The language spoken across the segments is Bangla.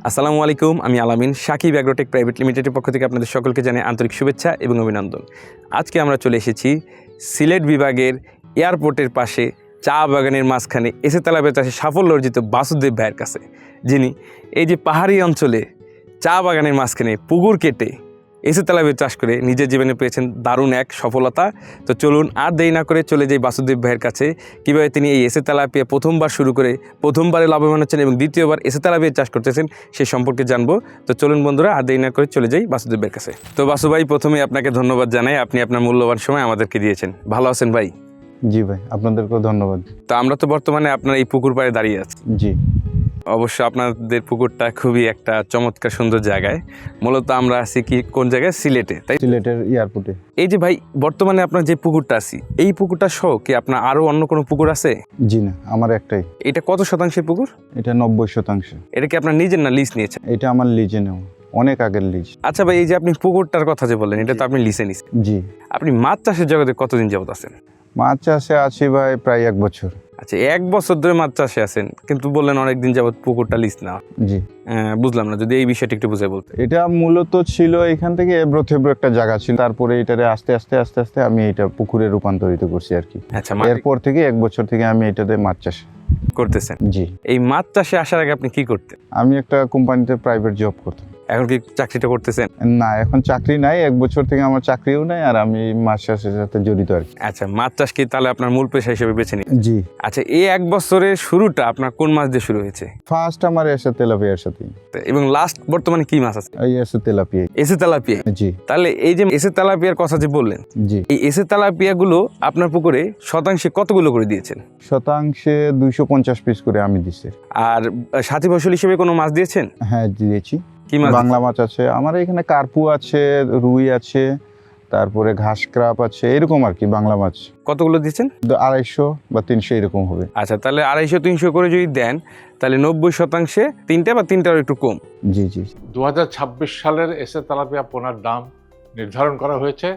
আসসালামু আলাইকুম, আমি আলামিন। সাকিব অ্যাগ্রোটেক প্রাইভেট লিমিটেডের পক্ষ থেকে আপনাদের সকলকে জানাই আন্তরিক শুভেচ্ছা এবং অভিনন্দন। আজকে আমরা চলে এসেছি সিলেট বিভাগের এয়ারপোর্টের পাশে চা বাগানের মাঝখানে এসে তেলাপিয়া চাষে সাফল্য অর্জিত বাসুদেব ভাইয়ের কাছে, যিনি এই যে পাহাড়ি অঞ্চলে চা বাগানের মাঝখানে পুকুর কেটে এসে তেলাপিয়া চাষ করে নিজের জীবনে পেয়েছেন দারুণ এক সফলতা। তো চলুন আর দেরি না করে চলে যাই বাসুদেব ভাইয়ের কাছে, কীভাবে তিনি এই এসে তেলাপিয়া প্রথমবার শুরু করে প্রথমবারে লাভবান হচ্ছেন এবং দ্বিতীয়বার এসে তেলাপিয়া চাষ করতেছেন সে সম্পর্কে জানবো। তো চলুন বন্ধুরা, আর দেরি না করে চলে যাই বাসুদেব ভাইয়ের কাছে। তো বাসু ভাই, প্রথমে আপনাকে ধন্যবাদ জানাই, আপনি আপনার মূল্যবান সময় আমাদেরকে দিয়েছেন। ভালো আছেন ভাই? জি ভাই, আপনাদেরকেও ধন্যবাদ। তো আমরা তো বর্তমানে আপনার এই পুকুর পাড়ে দাঁড়িয়ে আছি। জি, অবশ্য আপনাদের পুকুরটা খুবই একটা চমৎকার সুন্দর জায়গায়। মূলত আমরা আছি কি কোন জায়গায়? সিলেটে, তাই? সিলেটের এয়ারপোর্টে। এই যে ভাই, বর্তমানে আপনার যে পুকুরটা আছি, এই পুকুরটা সহ কি আপনার আরো অন্য কোনো পুকুর আছে? জি না, আমার একটাই। এটা কত শতাংশের পুকুর? এটা 90%। এটা কি আপনার নিজের না লিজ নিয়েছেন? এটা আমার লিজে নেওয়া, অনেক আগের লিজ। আচ্ছা ভাই, এই যে আপনি পুকুরটার কথা যে বললেন, এটা তো আপনি লিজে নিছেন। জি। আপনি মাছ চাষের জগতে কতদিন যাবত আছেন? মাছ চাষে আছি ভাই প্রায় 1 বছর। আচ্ছা, 1 বছর ধরে মাছ চাষে আছেন, কিন্তু বললেন অনেকদিন যাবত পুকুরটা লিজ না। জি। বুঝলাম না, যদি এই বিষয়টা একটু বুঝাই বলতে। এটা মূলত ছিল এখান থেকে এবড়ো থেবড়ো একটা জায়গা ছিল, তারপরে এটারে আস্তে আস্তে আমি এটা পুকুরে রূপান্তরিত করছি আর কি। আচ্ছা, এরপর থেকে 1 বছর থেকে আমি এটাতে মাছ চাষ করতেছেন। জি। এই মাছ চাষে আসার আগে আপনি কি করতেন? আমি একটা কোম্পানিতে প্রাইভেট জব করতাম। এখন কি চাকরিটা করতেছেন? না, এখন চাকরি নাই, 1 বছর থেকে আমার চাকরিও নাই, আর আমি মাছ চাষের সাথে জড়িত আর কি। আচ্ছা, মাছ চাষ কি তাহলে আপনার মূল পেশা হিসেবে বেছে নিন? জি। আচ্ছা, এই 1 বছরের শুরুটা আপনার কোন মাছ দিয়ে শুরু হয়েছে? ফার্স্ট আমার এসে তেলাপিয়ার সাথে। এবং লাস্ট বর্তমানে কি মাছ আছে? এই এসে তেলাপিয়া। এসে তেলাপিয়া। জি। তাহলে এই যে এসে তেলাপিয়ার কথা যে বললেন, জি। এই এসে তেলাপিয়া গুলো আপনার পুকুরে শতাংশে কতগুলো করে দিয়েছেন? শতাংশে 250 পিস করে আমি দিছি। আর সাথী ফসল হিসেবে কোনো মাছ দিয়েছেন? হ্যাঁ, দিয়েছি। কি মাছ? বাংলা মাছ আছে আমার এখানে, কার্পু আছে, রুই আছে, তারপরে ঘাস ক্রাপ আছে, এরকম আর কি। বাংলা মাছ কতগুলো দিয়েছেন? 250 বা 300 এরকম হবে। আচ্ছা, তাহলে 250-300 করে যদি দেন, তাহলে 90% 3টে বা 3টার একটু কম। জি জি। 2026 সালের এসে তেলাপিয়া পোনার দাম নির্ধারণ করা হয়েছে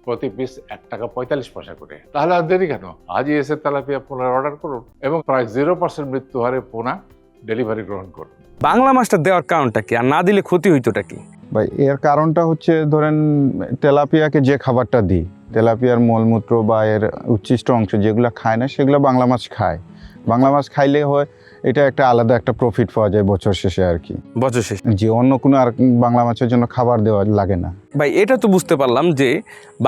প্রতি পিস 1 টাকা 45 পয়সা করে। তাহলে আর দেরি কেন? আজই এসে তেলাপিয়া পোনার অর্ডার করুন এবং প্রায় 0% মৃত্যু হারে পোনা ডেলিভারি গ্রহণ করুন। বাংলা মাছটা দেওয়ার কারণটা কি, আর না দিলে ক্ষতি হইতোটা কি? ভাই, এর কারণটা হচ্ছে, ধরেন তেলাপিয়াকে যে খাবারটা দিই, তেলাপিয়ার মলমূত্র বা এর উচ্ছিষ্ট অংশ যেগুলো খায় না, সেগুলো বাংলা মাছ খায়। বাংলা মাছ খাইলে হয় এটা একটা আলাদা একটা প্রফিট পাওয়া যায় বছর শেষে আর কি। বছর শেষে? যে অন্য কোনো আর বাংলা মাছের জন্য খাবার দেওয়া লাগে না। ভাই, এটা তো বুঝতে পারলাম যে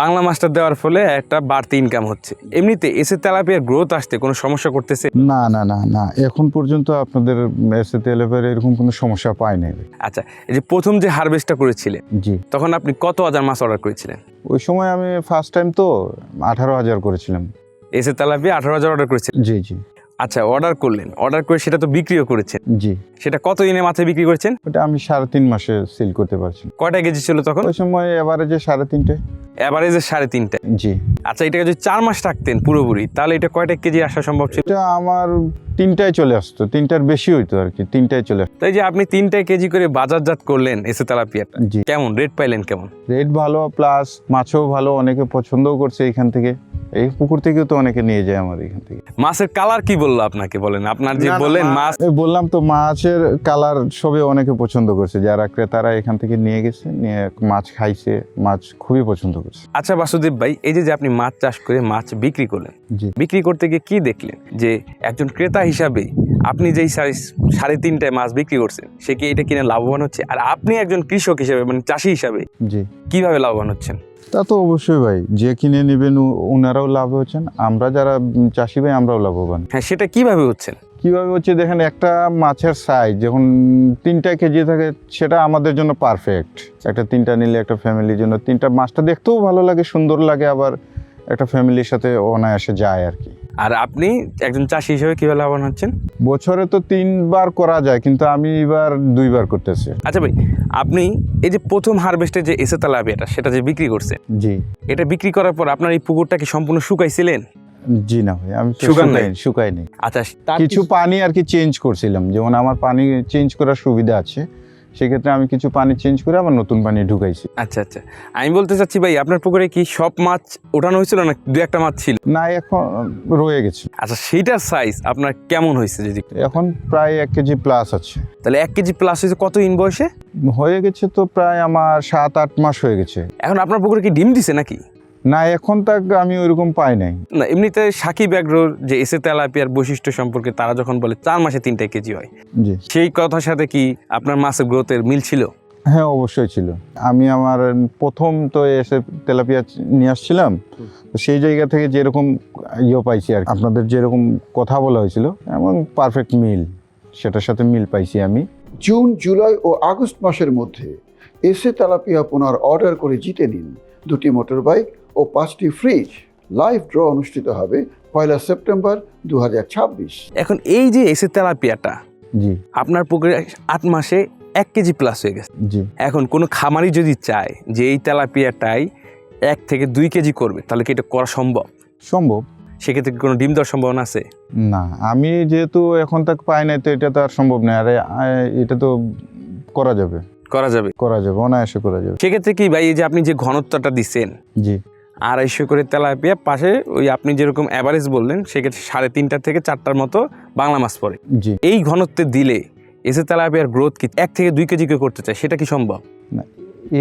বাংলা মাছটা দেওয়ার ফলে একটা বাড়তি ইনকাম হচ্ছে। এমনিতে এসে তেলাপিয়ার গ্রোথ আসতে কোনো সমস্যা করতেছে? না না না না, এখন পর্যন্ত আপনাদের এসে তেলাপিয়ার এরকম কোনো সমস্যা পাই নাই। আচ্ছা, এই যে প্রথম যে হারভেস্টটা করেছিলেন, জি, তখন আপনি কত হাজার মাছ অর্ডার করেছিলেন? ওই সময় আমি ফার্স্ট টাইম তো 18,000 করেছিলাম। এসে তেলাপিয়া 18,000 অর্ডার করেছিলেন? জি জি। আচ্ছা, অর্ডার করলেন, অর্ডার করে সেটা তো বিক্রিও করেছেন। জি। সেটা কত দিনের মাথায় বিক্রি করেছেন? ওটা আমি 3.5 মাসে সেল করতে পারছি। কয়টা কেজি ছিল তখন? ওই সময় এভারেজে 3.5। এভারেজে 3.5। জি। আচ্ছা, এটাকে যদি 4 মাস রাখতেন পুরোপুরি, তাহলে এটা কয়টা কেজি আসা সম্ভব ছিল? এটা আমার 3টায় চলে আসতো, 3টার বেশি হইতো আর কি, 3টায় চলে আসতো। তাই যে আপনি 3টা কেজি করে বাজারজাত করলেন এসে তেলাপিয়াটা, জি। কেমন রেট পাইলেন? কেমন রেট? ভালো, প্লাস মাছও ভালো, অনেকে পছন্দও করছে এখান থেকে। এই পুকুর থেকেও তো অনেকে নিয়ে যায় আমার এখান থেকে। মাছের কালার কি বললো আপনাকে? বলেন, আপনার যে বললেন মাছ, বললাম তো মাছের কালার সবে অনেকে পছন্দ করছে, যারা ক্রেতারা এখান থেকে নিয়ে গেছে, নিয়ে মাছ খাইছে, মাছ খুবই পছন্দ করছে। আচ্ছা বাসুদেব ভাই, এই যে আপনি মাছ চাষ করে মাছ বিক্রি করলেন, জি। বিক্রি করতে গিয়ে কি দেখলেন যে একজন ক্রেতা হিসাবে আপনি যেই 3.5টায় মাছ বিক্রি করছেন, সে কি এটা কিনে লাভবান হচ্ছে? আর আপনি একজন কৃষক হিসাবে, মানে চাষি হিসাবে, জি, কিভাবে লাভবান হচ্ছেন? তা তো অবশ্যই ভাই, যে কিনে নেবেন ওনারাও লাভ হচ্ছেন, আমরা যারা চাষি ভাই আমরাও লাভবান। হ্যাঁ, সেটা কিভাবে হচ্ছেন? কিভাবে হচ্ছে দেখেন, একটা মাছের সাইজ যখন 3টা কেজি থাকে, সেটা আমাদের জন্য পারফেক্ট। একটা 3টা নিলে একটা ফ্যামিলির জন্য, 3টা মাছটা দেখতেও ভালো লাগে, সুন্দর লাগে, আবার একটা ফ্যামিলির সাথে অনায়াসে যায় আর কি। আর আপনি একজন চাষি হিসেবে কিভাবে লাভবান হচ্ছেন? বছরে তো 3বার করা যায়, কিন্তু আমি এবার 2বার করতেছি। আচ্ছা ভাই, আপনি এই যে প্রথম হারভেস্টে যে এসে তেলাপিয়াটা, সেটা যে বিক্রি করছেন, জি। এটা বিক্রি করার পর আপনার এই পুকুরটা কি সম্পূর্ণ শুকাইছিলেন? জি না ভাই, আমি শুকাইনি। আচ্ছা, কিছু পানি আর কি চেঞ্জ করছিলাম, যেমন আমার পানি চেঞ্জ করার সুবিধা আছে, সেক্ষেত্রে আমি কিছু পানি চেঞ্জ করে আবার নতুন পানি ঢুকাইছি। আচ্ছা আচ্ছা, আমি বলতে চাচ্ছি ভাই, আপনার পুকুরে কি সব মাছ ওঠানো হয়েছিল না দু একটা মাছ ছিল? না, এখন রয়ে গেছে। আচ্ছা, সেইটার সাইজ আপনার কেমন হয়েছে যদি? এখন প্রায় 1 কেজি প্লাস আছে। তাহলে 1 কেজি প্লাস হয়েছে কত ইন বয়সে? হয়ে গেছে তো প্রায় আমার 7-8 মাস হয়ে গেছে। এখন আপনার পুকুরে কি ডিম দিছে নাকি? না, এখন তাক আমি ওইরকম পাই নাই। না, এমনিতে সাকিব অ্যাগ্রোর যে এসে তেলাপিয়ার বৈশিষ্ট্য সম্পর্কে তারা যখন বলে 4 মাসে 3টা কেজি হয়, জি, সেই কথার সাথে কি আপনার মাছের গ্রোথের মিল ছিল? হ্যাঁ অবশ্যই ছিল। আমি আমার প্রথম তো এসে তেলাপিয়া নিয়ে আসছিলাম, তো সেই জায়গা থেকে যেরকম পাইছি আর কি, আপনাদের যেরকম কথা বলা হয়েছিল এবং পারফেক্ট মিল, সেটার সাথে মিল পাইছি আমি। জুন, জুলাই ও আগস্ট মাসের মধ্যে এসে তেলাপিয়া পোনার অর্ডার করে জিতে নিন 2টি মোটর বাইক ও 5টি ফ্রিজ। লাইভ ড্র অনুষ্ঠিত হবে 1 সেপ্টেম্বর 2026। এখন এই যে এসে তেলাপিয়াটা জি আপনার পুকুরে 8 মাসে 1 কেজি প্লাস হয়ে গেছে। জি। এখন কোনো খামারি যদি চায় যে এই তেলাপিয়াটাই 1 থেকে 2 কেজি করবে, তাহলে কি এটা করা সম্ভব? সম্ভব। সেক্ষেত্রে কি কোনো ডিম দেওয়ার সম্ভাবনা আছে? না, আমি যেহেতু এখন তাক পাই নাই, তো এটা তো আর সম্ভব নয়। আরে এটা তো করা যাবে, করা যাবে। অনায়াসে করা যাবে। সেক্ষেত্রে কি ভাই, এই যে আপনি যে ঘনত্বটা দিচ্ছেন জি 250 করে তেলাপিয়া, পাশে ওই আপনি যেরকম অ্যাভারেজ বললেন, সেক্ষেত্রে 3.5 থেকে 4টার মতো বাংলা মাছ পড়ে। জি। এই ঘনত্বে দিলে এসে তেলাপিয়ার গ্রোথ কি 1 থেকে 2 কেজি করে করতে চায়, সেটা কি সম্ভব? না,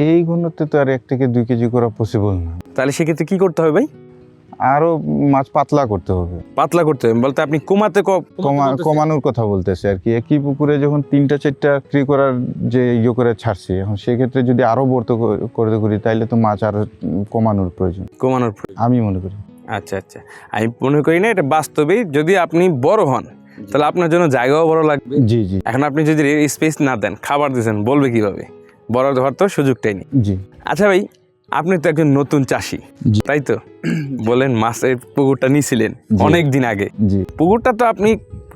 এই ঘনত্বে তো আর 1 থেকে 2 কেজি করা পসিবল না। তাহলে সেক্ষেত্রে কি করতে হবে ভাই? আরো মাছ পাতলা করতে হবে। পাতলা করতে হবে বলতে আপনি কমানোর কথা বলতেছে আর কি। একই পুকুরে যখন 3-4টা ক্রি করার যে করে ছাড়ছি, এখন সেক্ষেত্রে যদি আরো বর্ত করতে করি, তাইলে তো মাছ আরো কমানোর প্রয়োজন আমি মনে করি। আচ্ছা আচ্ছা, আমি মনে করি না এটা বাস্তবেই। যদি আপনি বড় হন তাহলে আপনার জন্য জায়গাও বড় লাগবে। জি জি। এখন আপনি যদি স্পেস না দেন, খাবার দিয়েছেন, বলবে কিভাবে? বড় হওয়ার তো সুযোগটাই নেই। জি। আচ্ছা ভাই, আপনি তো একজন নতুন চাষি, তাই তো? বলেন মাছের পুকুরটা নিয়েছিলেন অনেক দিন আগে। জি পুকুরটা তো আপনি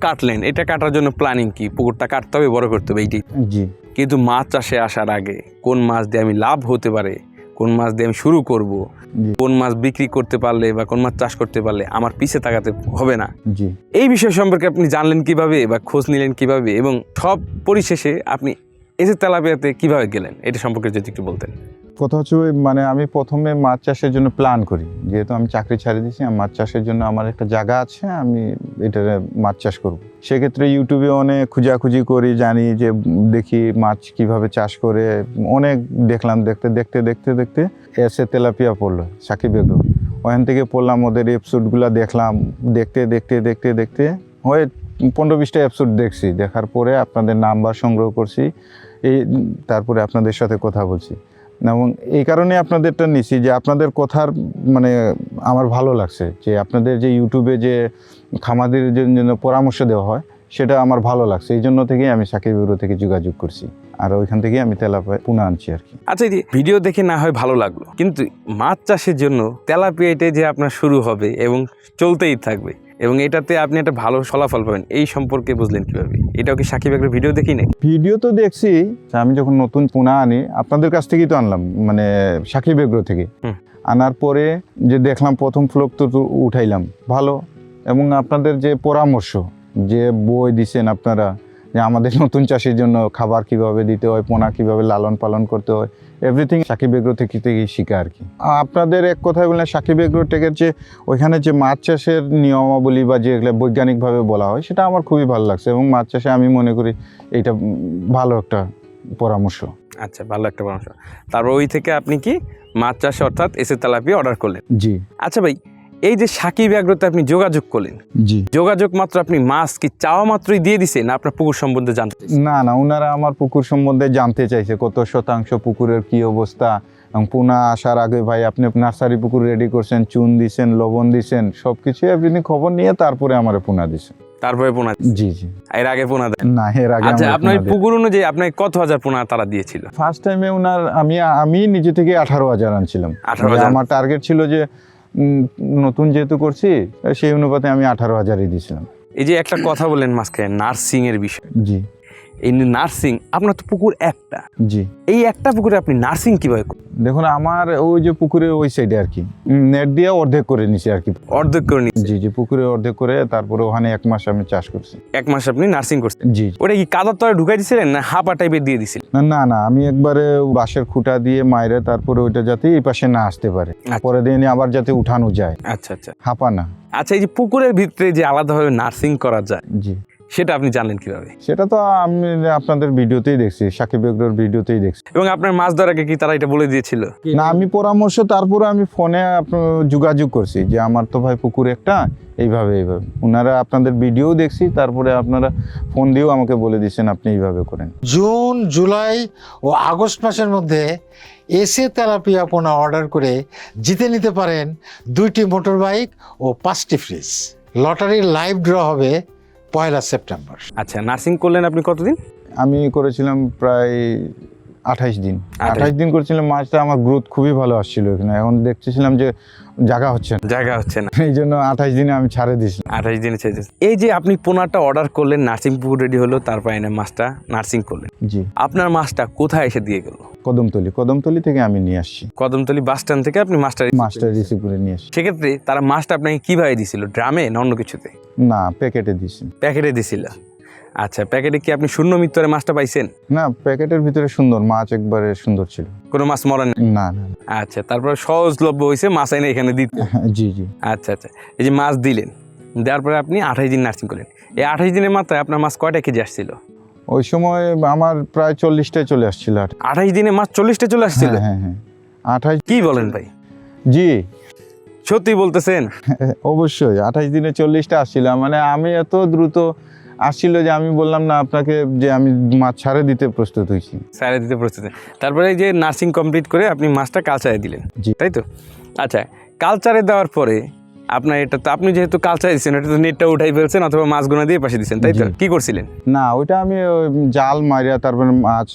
কাটলেন, এটা কাটার জন্য প্ল্যানিং কি? পুকুরটা কাটতে হবে, বড় করতে হবে, এইটাই। জি। কিন্তু মাছ চাষে আসার আগে কোন মাছ দিয়ে আমি লাভ হতে পারে, কোন মাছ দিয়ে আমি শুরু করব, কোন মাছ বিক্রি করতে পারলে বা কোন মাছ চাষ করতে পারলে আমার পিছে তাকাতে হবে না, জি। এই বিষয় সম্পর্কে আপনি জানলেন কিভাবে বা খোঁজ নিলেন কিভাবে, এবং সব পরিশেষে আপনি এসে তেলাপিয়াতে কিভাবে গেলেন, এটা সম্পর্কে যদি একটু বলতেন। কথা হচ্ছে মানে আমি প্রথমে মাছ চাষের জন্য প্ল্যান করি। যেহেতু আমি চাকরি ছাড়ে দিয়েছি, মাছ চাষের জন্য আমার একটা জায়গা আছে, আমি এটা মাছ চাষ করব। সেক্ষেত্রে ইউটিউবে অনেক খোঁজাখুঁজি করি, জানি যে দেখি মাছ কিভাবে চাষ করে, অনেক দেখলাম। দেখতে দেখতে দেখতে দেখতে এসে তেলাপিয়া পড়লো, সাকিব এগ্রো। ওখান থেকে পড়লাম, ওদের এপিসোডগুলো দেখলাম। দেখতে দেখতে দেখতে দেখতে হয়ে 15-20টা এপিসোড দেখছি। দেখার পরে আপনাদের নাম্বার সংগ্রহ করছি, তারপরে আপনাদের সাথে কথা বলছি। এবং এই কারণে আপনাদেরটা নিছি যে আপনাদের কথার মানে আমার ভালো লাগছে, যে আপনাদের যে ইউটিউবে যে খামারদের জন্য পরামর্শ দেওয়া হয়, সেটা আমার ভালো লাগছে। এই জন্য থেকেই আমি সাকিব এগ্রো থেকে যোগাযোগ করছি, আর ওইখান থেকেই আমি তেলাপিয়া পোনা আনছি আর কি। আচ্ছা, এই যে ভিডিও দেখে না হয় ভালো লাগলো, কিন্তু মাছ চাষের জন্য তেলাপিয়াতে যে আপনার শুরু হবে এবং চলতেই থাকবে, এবং এটাতে আপনি একটা ভালো ফলাফল পাবেন, এই সম্পর্কে বুঝলেন কিভাবে? এটাও কি সাকিব এগ্রোর ভিডিও দেখি নাকি? ভিডিও তো দেখছি। আমি যখন নতুন পোনা আনি, আপনাদের কাছ থেকেই তো আনলাম, মানে সাকিব এগ্রো থেকে। আনার পরে যে দেখলাম প্রথম ফ্লোক তো উঠাইলাম ভালো, এবং আপনাদের যে পরামর্শ, যে বই দিছেন আপনারা, যে আমাদের নতুন চাষির জন্য খাবার কিভাবে দিতে হয়, পোনা কিভাবে লালন পালন করতে হয়, এভরিথিং সাকিব এগ্রো থেকে শিখা আর কি। আপনাদের এক কথায় বললেন সাকিব এগ্রো টেকের যে ওইখানে যে মাছ চাষের নিয়মাবলী বা যেগুলো বৈজ্ঞানিকভাবে বলা হয়, সেটা আমার খুবই ভালো লাগছে, এবং মাছ চাষে আমি মনে করি এইটা ভালো একটা পরামর্শ। আচ্ছা, ভালো একটা পরামর্শ। তারপর ওই থেকে আপনি কি মাছ চাষে অর্থাৎ এসে তেলাপিয়া অর্ডার করলেন? জি। আচ্ছা ভাই, এই যে সাকিব এগ্রোতে আপনি যোগাযোগ করলেন, জি। যোগাযোগ মাত্র আপনি মাছ কি চাওয়া মাত্রই দিয়ে দিছে, না আপনার পুকুর সম্বন্ধে জানতে চাইছে? না না, ওনারা আমার পুকুর সম্বন্ধে জানতে চাইছে, কত শতাংশ পুকুরের কি অবস্থা, এবং পোনা আসার আগে ভাই আপনি নার্সারি পুকুর রেডি করছেন, চুন দিছেন, লবণ দিছেন, সব কিছু এভরিথিং খবর নিয়ে তারপরে আমার পোনা দিছেন। তারপরে পোনা? জি জি। এর আগে পোনা দেন না, এর আগে। আচ্ছা, আপনার পুকুর অনুযায়ী আপনার কত হাজার পোনা তারা দিয়েছিল? ফার্স্ট টাইমে ওনার আমি নিজে থেকে 18,000 আনছিলাম। 18,000? আমার টার্গেট ছিল যে নতুন যেহেতু করছি, সেই অনুপাতে আমি 18,000ই দিয়েছিলাম। এই যে একটা কথা বললেন মাঝখানে নার্সিং এর বিষয়, জি। এই নার্সিং, আপনার তো পুকুর একটা, জি এই একটা পুকুরে আপনি নার্সিং কিভাবে করলেন? দেখুন আমার ওই যে পুকুরের ওই সাইডে আর কি নেট দিয়ে অর্ধেক করে নিছি আর কি। অর্ধেক করে নিচ্ছেন? জি জি, পুকুরে অর্ধেক করে তারপরে ওখানে 1 মাস আমি চাষ করছি। 1 মাস আপনি নার্সিং করছেন? জি ওটা কি কাদার তলে ঢুকাই দিয়েছিলেন না হাপা টাইপের দিয়ে দিছিলেন? না না, আমি একবারে বাঁশের খুঁটা দিয়ে মাইরে তারপরে ওইটা যাতে এই পাশে না আসতে পারে, পরে দিন আবার যাতে উঠানো যায়, আচ্ছা আচ্ছা হাঁপা না। আচ্ছা, এই যে পুকুরের ভিতরে যে আলাদাভাবে নার্সিং করা যায়, জি সেটা আপনি জানলেন কিভাবে? সেটা তো আমি আপনাদের ভিডিওতেই দেখছি, সাকিব এগ্রোর ভিডিওতেই দেখছি। এবং আপনার মাছ ধরাকে কি তারা এটা বলে দিয়েছিল? না, আমি পরামর্শ তারপরে আমি ফোনে যোগাযোগ করছি যে আমার তো ভাই পুকুর একটা, এইভাবে এইভাবে ওনারা আপনাদের ভিডিও দেখছি, তারপরে আপনারা ফোন দিয়েও আমাকে বলে দিয়েছেন আপনি এইভাবে করেন। জুন, জুলাই ও আগস্ট মাসের মধ্যে এসে তেলাপিয়া পোনা অর্ডার করে জিতে নিতে পারেন 2টি মোটর বাইক ও 5টি ফ্রিজ। লটারির লাইভ ড্র হবে 1 সেপ্টেম্বর। আচ্ছা, নার্সিং করলেন আপনি কতদিন? আমি করেছিলাম প্রায় 28 দিন। 28 দিন করেছিলাম। মাছটা আমার গ্রোথ খুবই ভালো আসছিল এখানে, এখন দেখতেছিলাম যে জায়গা হচ্ছে না, জায়গা হচ্ছে না, এই জন্য 28 দিনে আমি ছাড়ে দিয়েছি। 28 দিনে ছেড়ে দিয়েছেন। এই যে আপনি পোনাটা অর্ডার করলেন, নার্সিং পুকুর রেডি হলো, তারপর এনে মাছটা নার্সিং করলেন, জি, আপনার মাছটা কোথায় এসে দিয়ে গেল? কদমতলি থেকে আমি নিয়ে আসছি, কদমতলি বাস স্ট্যান্ড থেকে আপনি মাছটা মাছটা রিসিভ করে নিয়ে আসছি। সেক্ষেত্রে তারা মাছটা আপনাকে কিভাবে দিছিল? ড্রামে না অন্য কিছুতে? না, প্যাকেটে দিয়েছি। প্যাকেটে দিছিল। আচ্ছা, প্যাকেটে কি আপনি শূন্য মৃত্যুরে মাছটা পাইছেন? না, প্যাকেটের ভিতরে সুন্দর মাছ, একবারে সুন্দর ছিল, কোনো মাছ মরেন? না না। আচ্ছা, তারপর সহজলভ্য হয়েছে মাছ এনে এখানে দিতে। জি জি। আচ্ছা আচ্ছা, এই যে মাছ দিলেন, দেওয়ার পরে আপনি 28 দিন নার্সিং করলেন। এই 28 দিনের মাথায় আপনার মাছ কয়টা কেজি আসছিল? ওই সময় আমার প্রায় 40টায় চলে আসছিল। 28 দিনে মাছ 40টা চলে আসছিল? হ্যাঁ হ্যাঁ, 28। কি বলেন ভাই, জি সত্যি বলতেছেন? অবশ্যই 28 দিনে 40টা আসছিল। মানে আমি এত দ্রুত আসছিল যে আমি বললাম না আপনাকে যে আমি মাছ ছাড়ে দিতে প্রস্তুত হয়েছি। সারে দিতে প্রস্তুত। তারপরে এই যে নার্সিং কমপ্লিট করে আপনি মাছটা কালচারে দিলেন, জি। তাই তো? আচ্ছা, কালচারে দেওয়ার পরে আপনার এটা তো, আপনি যেহেতু কালচারে দিচ্ছেন, এটা তো নেটটা উঠাই ফেলছেন অথবা মাছগুলো দিয়ে পাশে দিচ্ছেন, তাই তো? জি। কি করছিলেন? না, ওইটা আমি ওই জাল মারিয়া তারপরে মাছ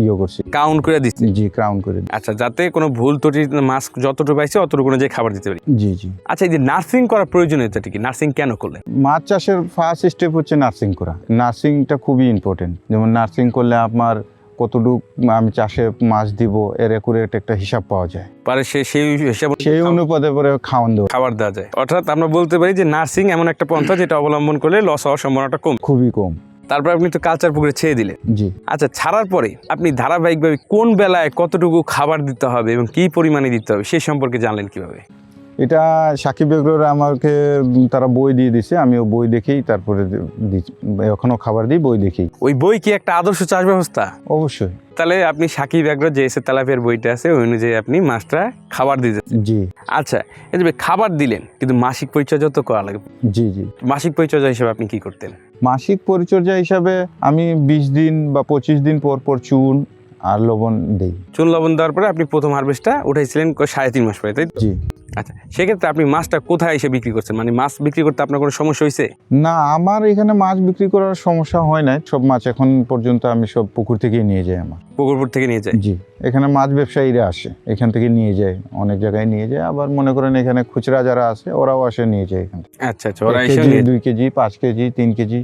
ইয়ে করছি। কাউন্ট করে দিচ্ছেন? জি, ক্রাউন করে। আচ্ছা, যাতে কোনো ভুল ত্রুটি, মাছ যতটুকু পাইছে অতটুকু যে খাবার দিতে পারি। জি জি। আচ্ছা, এই যে নার্সিং করার প্রয়োজনীয়তাটা কি? নার্সিং কেন করলেন? মাছ চাষের ফার্স্ট স্টেপ হচ্ছে নার্সিং করা। নার্সিংটা খুবই ইম্পর্টেন্ট। যেমন নার্সিং করলে আপনার কতটুকু আমি চাষে মাছ দিব এর একুরেট একটা হিসাব পাওয়া যায়, পরে সেই হিসাবে সেই অনুপাতে পরে খাওয়ান দেওয়া খাবার দেওয়া যায়। অর্থাৎ আমরা বলতে পারি যে নার্সিং এমন একটা পন্থা যেটা অবলম্বন করলে লস হওয়ার সম্ভাবনাটা কম। খুবই কম। তারপর আপনি তো কালচার পুকুরে ছেড়ে দিলেন। জি। আচ্ছা, ছাড়ার পরে আপনি ধারাবাহিকভাবে কোন বেলায় কতটুকু খাবার দিতে হবে এবং কী পরিমাণে দিতে হবে সেই সম্পর্কে জানলেন কিভাবে? এটা সাকিব এগ্রোরা আমাকে তারা বই দিয়ে দিছে, আমি ও বই দেখেই তারপরে এখনও খাবার দিই, বই দেখেই। ওই বই কি একটা আদর্শ চাষ ব্যবস্থা? অবশ্যই। তাহলে আপনি সাকিব এগ্রো যে এসে তেলাপিয়ার বইটা আছে ওই অনুযায়ী আপনি মাছটা খাবার দিতে। জি। আচ্ছা, এই যে খাবার দিলেন, কিন্তু মাসিক পরিচর্যা তো করা লাগে। জি জি। মাসিক পরিচর্যা হিসেবে আপনি কি করতেন? মাসিক পরিচর্যা হিসাবে আমি 20 দিন বা 25 দিন পর পর চুন আর লবণ দিই। চুন লবণ দেওয়ার পরে আপনি প্রথম হারভেস্টটা উঠাইছিলেন 3.5 মাস পরে, তাই তো? জি। আচ্ছা, সেক্ষেত্রে আপনি মাছটা কোথায় এসে বিক্রি করছেন? মানে মাছ বিক্রি করতে আপনার কোনো সমস্যা হয়েছে? না, আমার এখানে মাছ বিক্রি করার সমস্যা হয় না। সব মাছ এখন পর্যন্ত আমি সব পুকুর থেকেই নিয়ে যাই আমার। পুকুরপুর থেকে নিয়ে যায়? জি। এখানে মাছ ব্যবসায়ীরা আসে, এখান থেকে নিয়ে যায়, অনেক জায়গায় নিয়ে যায়। আবার মনে করেন এখানে খুচরা যারা আছে ওরাও আসে নিয়ে যায় এখান থেকে। আচ্ছা আচ্ছা, ওরা 1 এসে কেজি, নিয়ে। 2 কেজি, 5 কেজি, 3 কেজি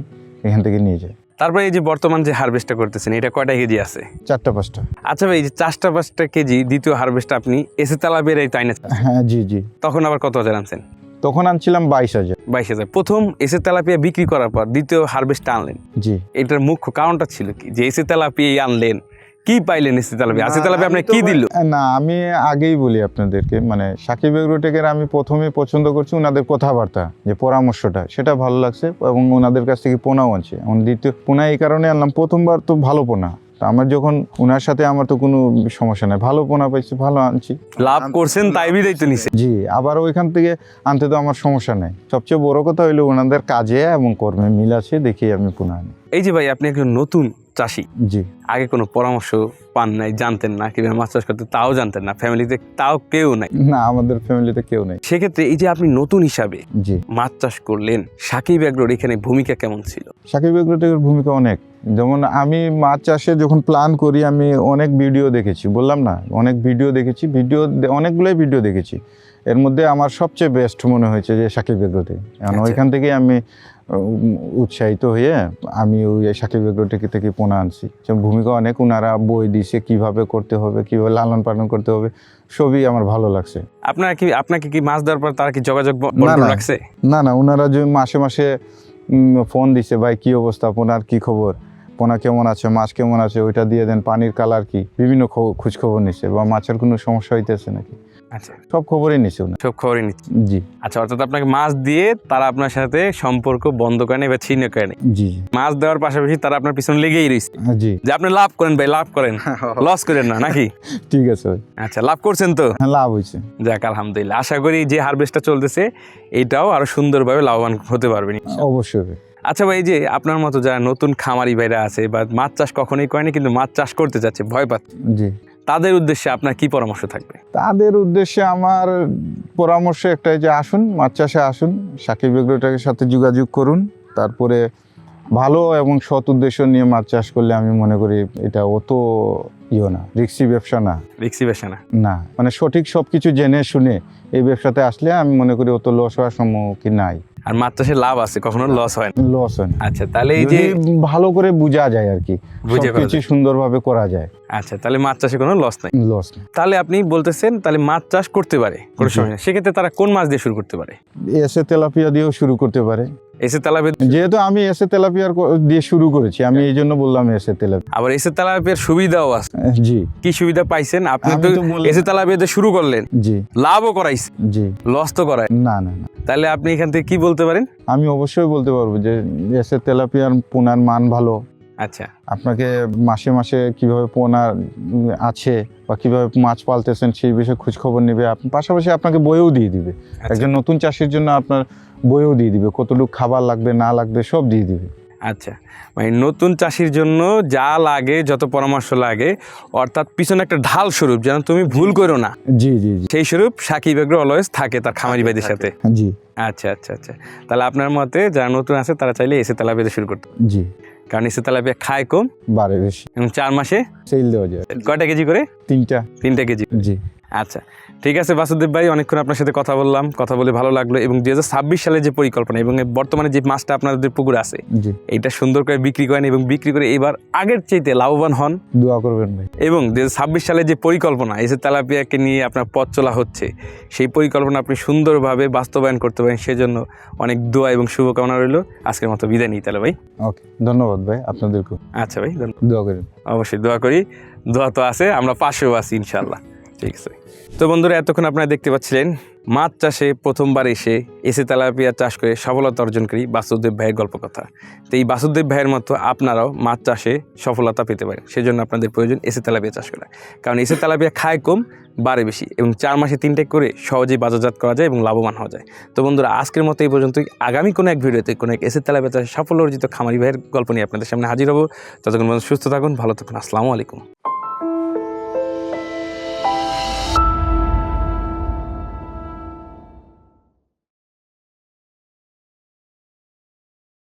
এখান থেকে নিয়ে যায়। তারপরে এই যে বর্তমান যে হারভেস্টটা করতেছেন, এটা কয়টা কেজি আছে? 4-5টা। আচ্ছা ভাই, এই যে 4-5টা কেজি দ্বিতীয় হারভেস্ট আপনি এসে তেলাপিয়ার এই তাইনে, হ্যাঁ জি জি। তখন আবার কত হাজার আনছেন? তখন আনছিলাম 22,000। 22,000। প্রথম এসে তেলাপিয়া বিক্রি করার পর দ্বিতীয় হারভেস্টটা আনলেন, জি। এটার মুখ্য কারণটা ছিল কি? যে এসে তেলাপিয়া আনলেন, কি পাইলেন এসে তেলাপিয়া? এসে তেলাপিয়া আপনি কি দিল? না, আমি আগেই বলি আপনাদেরকে, মানে সাকিব এগ্রোটেকের আমি প্রথমে পছন্দ করছি ওনাদের কথাবার্তা, যে পরামর্শটা সেটা ভালো লাগছে এবং ওনাদের কাছ থেকে পোনাও আনছি। এখন দ্বিতীয় পোনা এই কারণে আনলাম, প্রথমবার তো ভালো পোনা, তা আমার যখন ওনার সাথে আমার তো কোনো সমস্যা নাই, ভালো পোনা পাইছি, ভালো আনছি, লাভ করছেন তাই বিদায় তো নিছে। জি। আবার ওইখান থেকে আনতে তো আমার সমস্যা নেই। সবচেয়ে বড় কথা হইলো ওনাদের কাজে এবং কর্মে মিল আছে দেখেই আমি পোনা আনি। এই যে ভাই, আপনি একজন নতুন চাষি, জি। আগে কোনো পরামর্শ পান নাই, জানতেন না কিভাবে মাছ চাষ করতে, তাও জানতেন না, ফ্যামিলিতে তাও কেউ নাই। না, আমাদের ফ্যামিলিতে কেউ নেই। সেক্ষেত্রে এই যে আপনি নতুন হিসাবে জি। মাছ চাষ করলেন, সাকিব এগ্রোর এখানে ভূমিকা কেমন ছিল? সাকিব এগ্রোটেকের ভূমিকা অনেক। যেমন আমি মাছ চাষে যখন প্ল্যান করি আমি অনেক ভিডিও দেখেছি, বললাম না, অনেক ভিডিও দেখেছি, অনেকগুলোই ভিডিও দেখেছি। এর মধ্যে আমার সবচেয়ে বেস্ট মনে হয়েছে যে সাকিব এগ্রোটেক। কারণ আচ্ছা। ওইখান থেকে আমি উৎসাহিত হয়ে আমি ওই সাকিব এগ্রোটেক থেকে পোনা আনছি। ভূমিকা অনেক, ওনারা বই দিছে কিভাবে করতে হবে, কিভাবে লালন পালন করতে হবে, সবই আমার ভালো লাগছে। আপনাকে কি মাছ দেওয়ার পর তারা কি যোগাযোগ না, বন্ধ না। রাখছে? না, ওনারা যে মাসে মাসে ফোন দিছে, ভাই কি অবস্থা, পোনার কি খবর, পোনা কেমন আছে, মাছ কেমন আছে, ওইটা দিয়ে দেন, পানির কালার কি, বিভিন্ন খোঁজ খবর নিচ্ছে, বা মাছের কোনো সমস্যা হইতেছে নাকি, আচ্ছা, সব খবরই নিচ্ছে ওনারা। সব খবরই নিচ্ছে। জি আচ্ছা, অর্থাৎ আপনাকে মাছ দিয়ে তারা আপনার সাথে সম্পর্ক বন্ধ করে নেই বা ছিন্ন করে নেই। জি মাছ দেওয়ার পাশাপাশি তারা আপনার পিছনে লেগেই রয়েছে জি যে আপনি লাভ করেন ভাই, লাভ করেন, লস করেন না, নাকি? ঠিক আছে ভাই। আচ্ছা, লাভ করছেন তো? হ্যাঁ, লাভ হয়েছে। যাক, আলহামদুলিল্লাহ। আশা করি যে হারভেস্টটা চলতেছে এইটাও আরো সুন্দরভাবে লাভবান হতে পারবেন। অবশ্যই ভাই। আচ্ছা ভাই, এই যে আপনার মতো যারা নতুন খামারি ভাইরা আছে বা মাছ চাষ কখনোই করেনি কিন্তু মাছ চাষ করতে যাচ্ছে, ভয় পাচ্ছে, জি, তাদের উদ্দেশ্যে আপনার কি পরামর্শ থাকবে? তাদের উদ্দেশ্যে আমার পরামর্শ একটাই যে আসুন, মাছ চাষে আসুন, সাকিব এগ্রোটেকের সাথে যোগাযোগ করুন, তারপরে ভালো এবং সৎ উদ্দেশ্য নিয়ে মাছ চাষ করলে আমি মনে করি এটা অত না, রিস্কি ব্যবসা না। রিক্সি বেশা না? না, মানে সঠিক সব কিছু জেনে শুনে এই ব্যবসাতে আসলে আমি মনে করি অত লস হওয়ার সম্মুখীন নাই। আর মাছ চাষে লাভ আছে, কখনো লস হয় না। লস হয় না, আচ্ছা, তাহলে এই যে যদি ভালো করে বোঝা যায় আর কি, বুঝে করা সবকিছু যায়। সুন্দরভাবে করা যায়, আচ্ছা, তাহলে মাছ চাষে কোনো লস নাই। লস না। তাহলে আপনি বলতেছেন তাহলে মাছ চাষ করতে পারে কোনো জি। সময় না, সেক্ষেত্রে তারা কোন মাছ দিয়ে শুরু করতে পারে? এসে তেলাপিয়া দিয়েও শুরু করতে পারে। এসে তেলাপিয়া, যেহেতু আমি এসে তেলাপিয়ার দিয়ে শুরু করেছি, আমি এই জন্য বললাম এসে তেলাপিয়া। আবার এসে তেলাপিয়ার সুবিধাও আছে। জি কি সুবিধা পাইছেন আপনি? আমি তো তো বললাম। এসে তেলাপিয়াতে শুরু করলেন, জি লাভও করাইছে, জি লস তো করায়। না না না, তাহলে আপনি এখান থেকে কি বলতে পারেন? আমি অবশ্যই বলতে পারবো যে এসে তেলাপিয়ার পোনার মান ভালো। আচ্ছা, আপনাকে মাসে মাসে কিভাবে পোনা আছে বা কিভাবে মাছ পালতেছেন সেই বিষয়ে খোঁজ খবর নেবে, পাশাপাশি আপনাকে বইও দিয়ে দিবে। আচ্ছা, একজন নতুন চাষির জন্য আপনার বইও দিয়ে দিবে, কতটুকু খাবার লাগবে না লাগবে সব দিয়ে দিবে। আচ্ছা, মানে নতুন চাষির জন্য যা লাগে, যত পরামর্শ লাগে, অর্থাৎ পিছনে একটা ঢাল স্বরূপ যেন তুমি ভুল করো না, জি জি জি সেই স্বরূপ সাকিব এগ্রো অলওয়েজ থাকে তার খামারি ভাইদের সাথে। জি আচ্ছা আচ্ছা আচ্ছা, তাহলে আপনার মতে যারা নতুন আছে তারা চাইলে এসে তেলাপিয়াতে শুরু করতে, জি, কারণ এসে তেলাপিয়া খায় কম বাড়ে বেশি, এবং 4 মাসে সেল দেওয়া যায়। কয়টা কেজি করে? 3টা কেজি। জি আচ্ছা, ঠিক আছে বাসুদেব ভাই, অনেকক্ষণ আপনার সাথে কথা বললাম, কথা বলে ভালো লাগলো। এবং 2026 সালে যে পরিকল্পনা এবং বর্তমানে যে মাছটা আপনাদের পুকুর আছে জি, এইটা সুন্দর করে বিক্রি করেন এবং বিক্রি করে এবার আগের চাইতে লাভবান হন। দোয়া করবেন ভাই। এবং 2026 সালে যে পরিকল্পনা এসে তেলাপিয়াকে নিয়ে আপনার পথ চলা হচ্ছে, সেই পরিকল্পনা আপনি সুন্দরভাবে বাস্তবায়ন করতে পারেন, সেজন্য অনেক দোয়া এবং শুভকামনা রইল। আজকের মতো বিদায় নিই তাহলে ভাই। ওকে, ধন্যবাদ ভাই আপনাদেরকে, আচ্ছা ভাই, দোয়া করেন। অবশ্যই দোয়া করি, দোয়া তো আছে, আমরা পাশেও আছি ইনশাল্লাহ। ঠিক আছে, তো বন্ধুরা এতক্ষণ আপনারা দেখতে পাচ্ছিলেন মাছ চাষে প্রথমবার এসে তেলাপিয়া চাষ করে সফলতা অর্জন করি বাসুদেব ভাইয়ের গল্প কথা। তো এই বাসুদেব ভাইয়ের মতো আপনারাও মাছ চাষে সফলতা পেতে পারেন, সেজন্য আপনাদের প্রয়োজন এসে তেলাপিয়া চাষ করা। কারণ এসে তেলাপিয়া খায় কম, বাড়ে বেশি, এবং 4 মাসে 3টে করে সহজেই বাজারজাত করা যায় এবং লাভবান হওয়া যায়। তো বন্ধুরা আজকের মতো এই পর্যন্তই। আগামী কোনো এক ভিডিওতে কোনো এক এসে তেলাপিয়া চাষে সাফল্য অর্জিত খামারি ভাইয়ের গল্প নিয়ে আপনাদের সামনে হাজির হব। ততক্ষণ সুস্থ থাকুন, ভালো থাকুন, আসসালামু আলাইকুম।